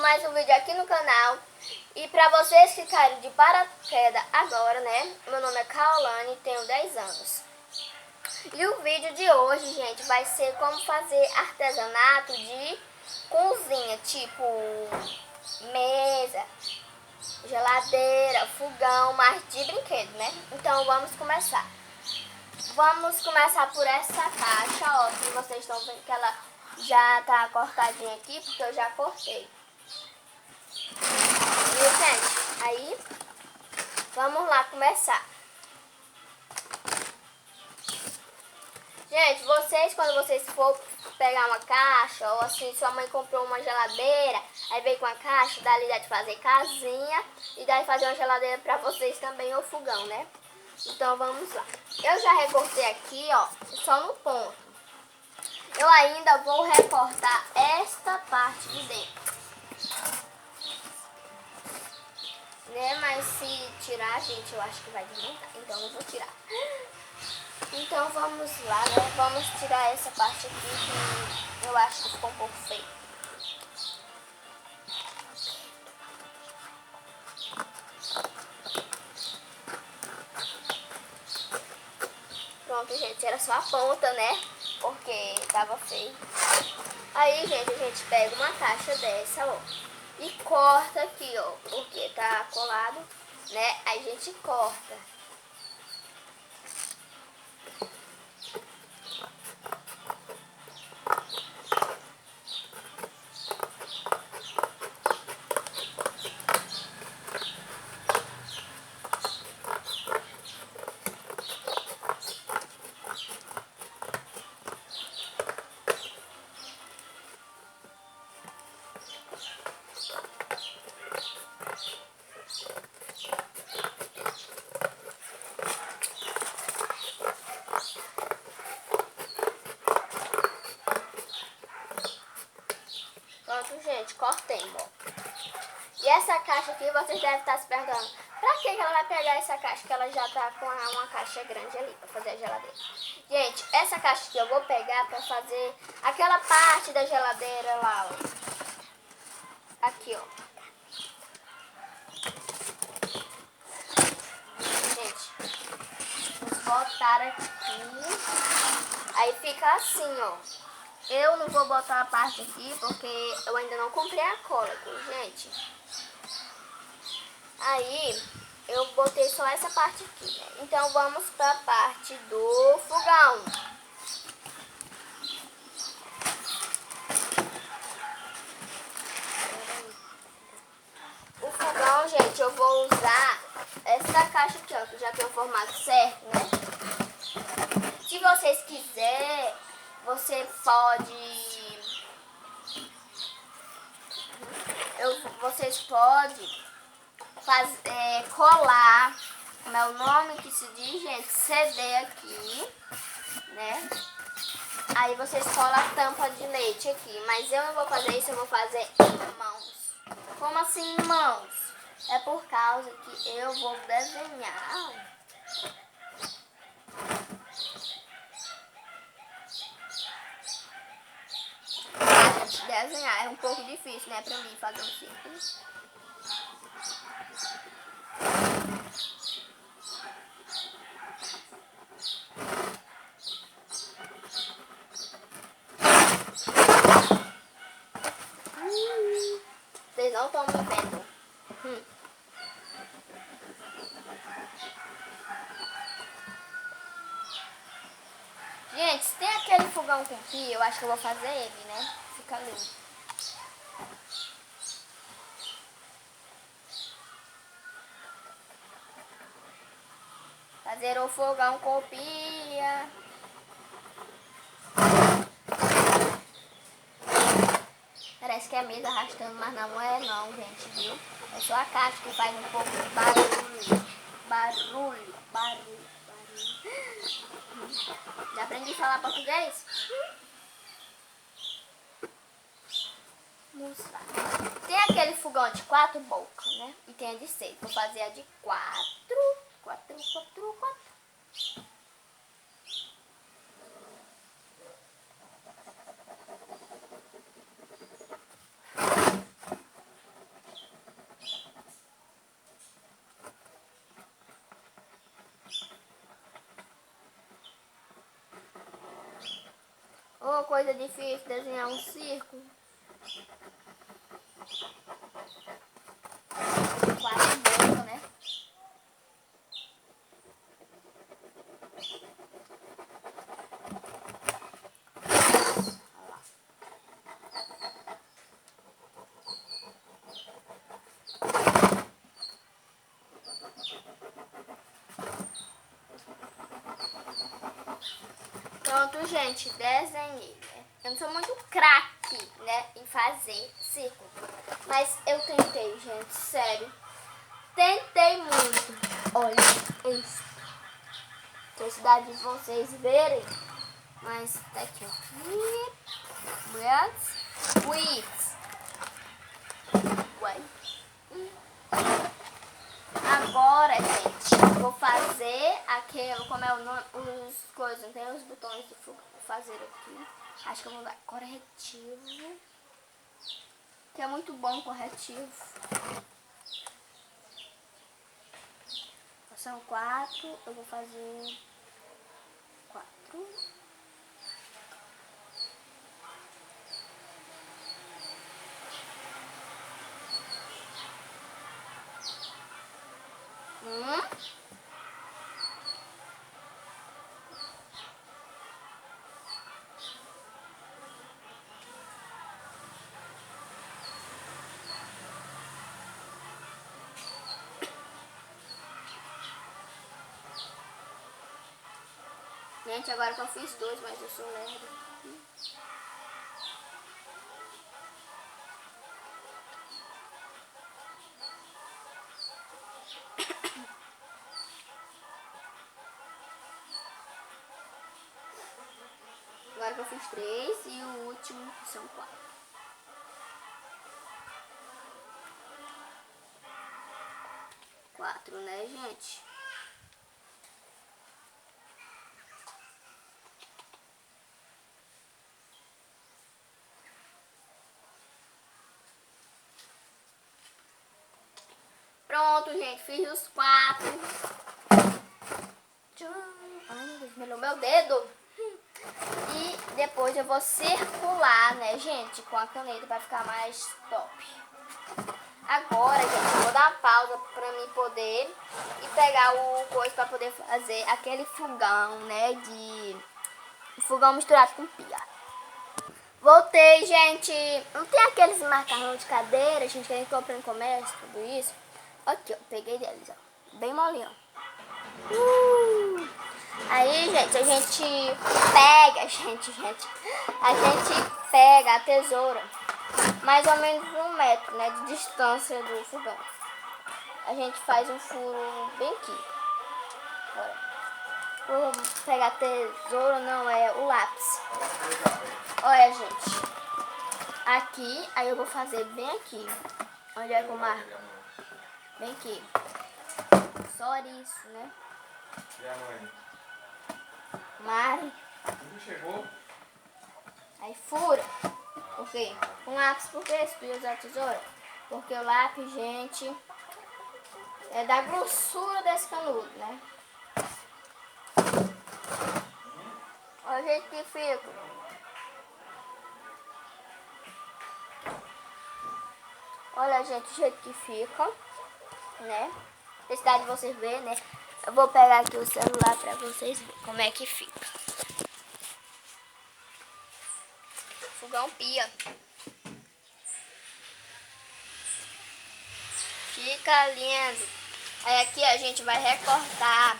mais um vídeo aqui no canal. E pra vocês que caíram de paraquedas agora, né? Meu nome é Kaolane, tenho 10 anos. E o vídeo de hoje, gente, vai ser como fazer artesanato de cozinha, tipo mesa, geladeira, fogão, mas de brinquedo, né? Então vamos começar. Vamos começar por essa caixa, ó, que vocês estão vendo que ela já tá cortadinha aqui, porque eu já cortei. E, gente, aí, vamos lá começar. Gente, vocês, quando vocês for pegar uma caixa, ou assim, sua mãe comprou uma geladeira, aí veio com a caixa, dali dá de fazer casinha, e dá de fazer uma geladeira pra vocês também, ou fogão, né? Então, vamos lá. Eu já recortei aqui, ó, só no ponto. Eu ainda vou recortar esta parte de dentro. Né? Mas se tirar, gente, eu acho que vai desmontar. Então eu vou tirar. Então vamos lá, né? Vamos tirar essa parte aqui que eu acho que ficou um pouco feio. Pronto, gente, era só a ponta, né? Porque tava feio. Aí, gente, a gente pega uma caixa dessa, ó. E corta aqui, ó. Porque tá colado, né? Aí a gente corta. Pronto, gente, cortemos. E essa caixa aqui, vocês devem estar se perguntando, pra que ela vai pegar essa caixa? Que ela já tá com uma caixa grande ali pra fazer a geladeira. Gente, essa caixa aqui eu vou pegar pra fazer aquela parte da geladeira lá, ó. Aqui, ó. Gente, vamos botar aqui. Aí fica assim, ó. Eu não vou botar a parte aqui porque eu ainda não comprei a cola, gente. Aí eu botei só essa parte aqui, né? Então vamos para a parte do fogão. O fogão, gente, eu vou usar essa caixa aqui, ó, que já tem o formato certo, né? Se vocês quiserem, você pode... Vocês podem colar, como é o nome que se diz, gente, CD aqui, né? Aí vocês colam a tampa de leite aqui, mas eu não vou fazer isso, eu vou fazer em mãos. Como assim em mãos? É por causa que eu vou desenhar. Desenhar é um pouco difícil, né, pra mim fazer um círculo. Vocês não estão me vendo. Gente, se tem aquele fogão com pia, eu acho que eu vou fazer ele, né? Fica lindo. Fazer o fogão com pia. Parece que é a mesa arrastando, mas não é não, gente, viu? É só a caixa que faz um pouco de barulho. Barulho. Já aprendi a falar português? Mostrar. Tem aquele fogão de 4 bocas, né? E tem a de 6. Vou fazer a de 4. 4. Uma coisa difícil desenhar um círculo. Quatro bocas, né? Pronto, gente, desenhei, né? Eu não sou muito craque, né, em fazer círculo. Mas eu tentei, gente, sério. Tentei muito. Olha isso. Necessidade de vocês verem. Mas tá aqui, ó. Agora, gente, eu vou fazer aquele, como é o nome, os coisas, não tem os botões de fazer aqui. Acho que eu vou dar corretivo, que é muito bom corretivo. São 4, eu vou fazer 4. Gente, agora que eu fiz 2, mas eu sou lerdo. Agora que eu fiz 3 e o último são 4. Quatro, né, gente? Pronto, gente, fiz os 4. Ai, melhorou meu dedo. E depois eu vou circular, né, gente, com a caneta para ficar mais top. Agora, gente, eu vou dar uma pausa para mim poder e pegar o coisa para poder fazer aquele fogão, né, fogão misturado com pia. Voltei, gente. Não tem aqueles macarrão de cadeira, gente, que a gente compra no comércio, tudo isso. Aqui, ó, peguei deles, ó, bem molinho. Aí, gente, a gente pega, a gente pega a tesoura, mais ou menos 1 metro, né, de distância do fogão. A gente faz um furo bem aqui. Agora, vou pegar a tesoura, não, é o lápis. Olha, gente, aqui, aí eu vou fazer bem aqui. Onde é que eu marco? Bem aqui. Só isso, né? E a mãe? Mari. Não chegou? Aí fura. Por quê? Com lápis, por que se tu usar a tesoura? Porque o lápis, gente, é da grossura desse canudo, né? Olha o jeito que fica. Olha, gente, o jeito que fica, né? Necessidade de vocês verem, né? Eu vou pegar aqui o celular pra vocês verem como é que fica. Fogão pia. Fica lindo. Aí aqui a gente vai recortar.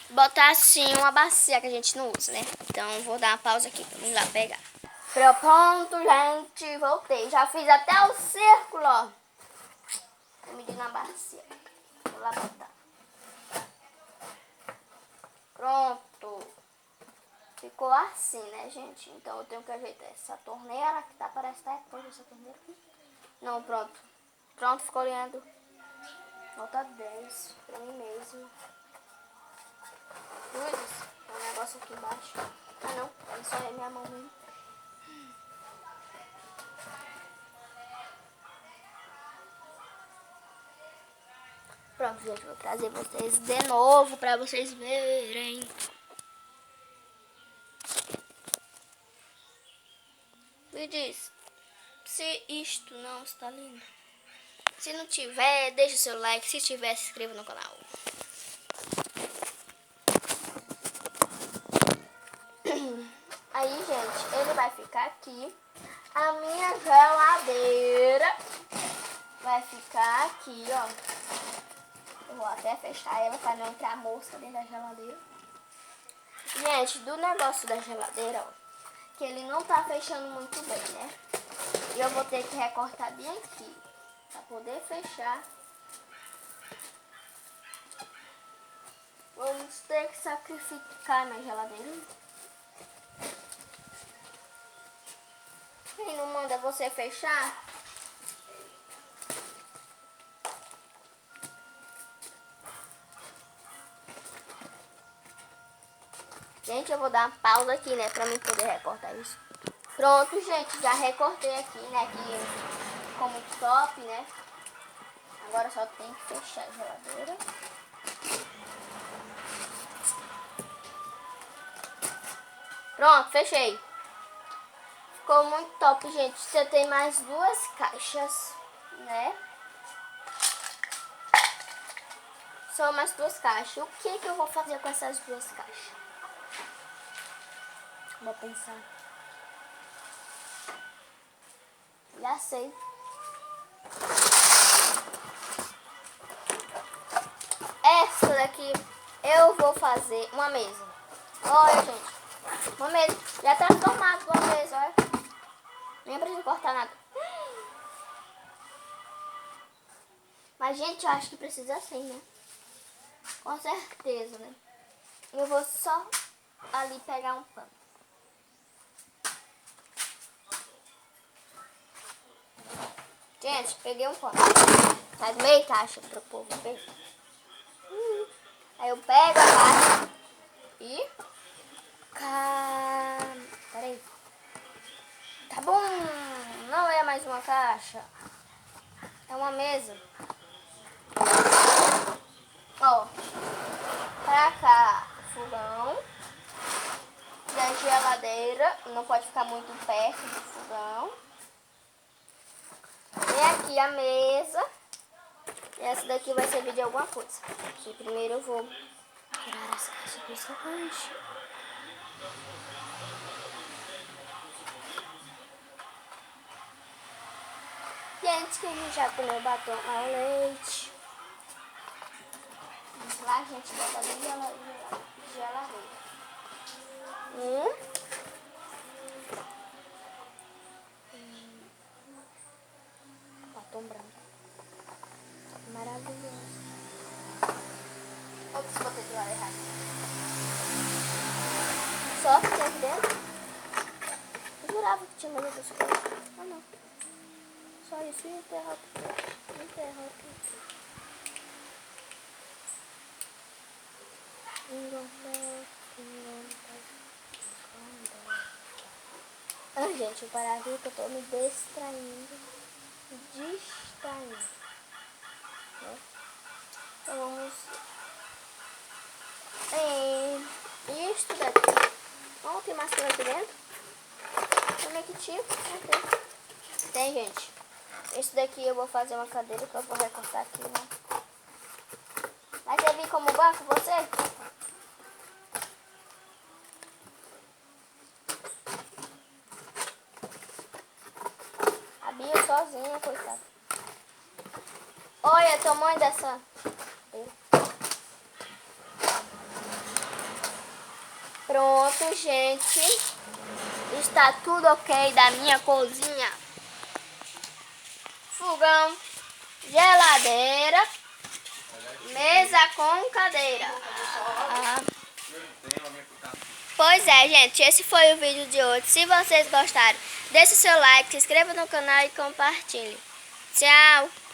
Botar assim uma bacia que a gente não usa, né? Então eu vou dar uma pausa aqui pra mim ir lá pegar. Pronto, gente. Voltei. Já fiz até o círculo, ó. Vou medir na bacia. Vou lá botar. Pronto. Ficou assim, né, gente? Então eu tenho que ajeitar essa torneira que tá, parece que tá depois dessa torneira. Não, pronto. Pronto, ficou lindo. Nota 10 pra mim mesmo. Cruzes, tem um negócio aqui embaixo. Ah, não. Isso é minha mão mesmo. Pronto, gente, vou trazer vocês de novo pra vocês verem. Me diz se isto não está lindo. Se não tiver, deixa o seu like. Se tiver, se inscreva no canal. Aí, gente, ele vai ficar aqui. A minha geladeira vai ficar aqui, ó. Eu vou até fechar ela para não entrar mosca dentro da geladeira. Gente, do negócio da geladeira, ó, que ele não tá fechando muito bem, né? E eu vou ter que recortar bem aqui para poder fechar. Vamos ter que sacrificar minha geladeira. Quem não manda você fechar? Gente, eu vou dar uma pausa aqui, né, pra mim poder recortar isso. Pronto, gente, já recortei aqui, né, aqui como top, né. Agora só tem que fechar a geladeira. Pronto, fechei. Ficou muito top, gente. Você tem mais 2 caixas, né? Só mais 2 caixas. O que eu vou fazer com essas 2 caixas? Vou pensar. Já sei. Essa daqui eu vou fazer uma mesa. Olha, gente. Uma mesa. Já tá transformado uma mesa, olha. Nem precisa cortar nada. Mas, gente, eu acho que precisa sim, né? Com certeza, né? Eu vou só ali pegar um pano. Gente, peguei um pano. Faz meia caixa pro povo ver. Aí eu pego a caixa e... Peraí. Tá bom. Não é mais uma caixa. É uma mesa. Ó. Pra cá, fogão. Da geladeira. Não pode ficar muito perto do fogão. E aqui a mesa. E essa daqui vai servir de alguma coisa. Aqui primeiro eu vou tirar as caixas do restaurante. Gente, quem já comeu batom ao leite? Vamos lá, gente, bota bem geladeira. Batom branco. Maravilhoso. Ops, botei do lado errado. Só que aqui dentro. Eu jurava que tinha mais outras coisas. Ah, não. Só isso e enterrar tudo. Enterrar tudo. Ah, gente, o Paraguai que eu tô me distraindo. Né? Então vamos... Isto daqui. Não tem mais coisa aqui dentro? Como é que tinha? Okay. Tem, gente. Esse daqui eu vou fazer uma cadeira que eu vou recortar aqui, né? Vai servir como banco você? A Bia sozinha, coitada. Olha o tamanho dessa... Pronto, gente. Está tudo ok da minha cozinha. Fogão, geladeira, mesa com cadeira. Pois é, gente, esse foi o vídeo de hoje. Se vocês gostaram, deixe seu like, se inscreva no canal e compartilhe. Tchau!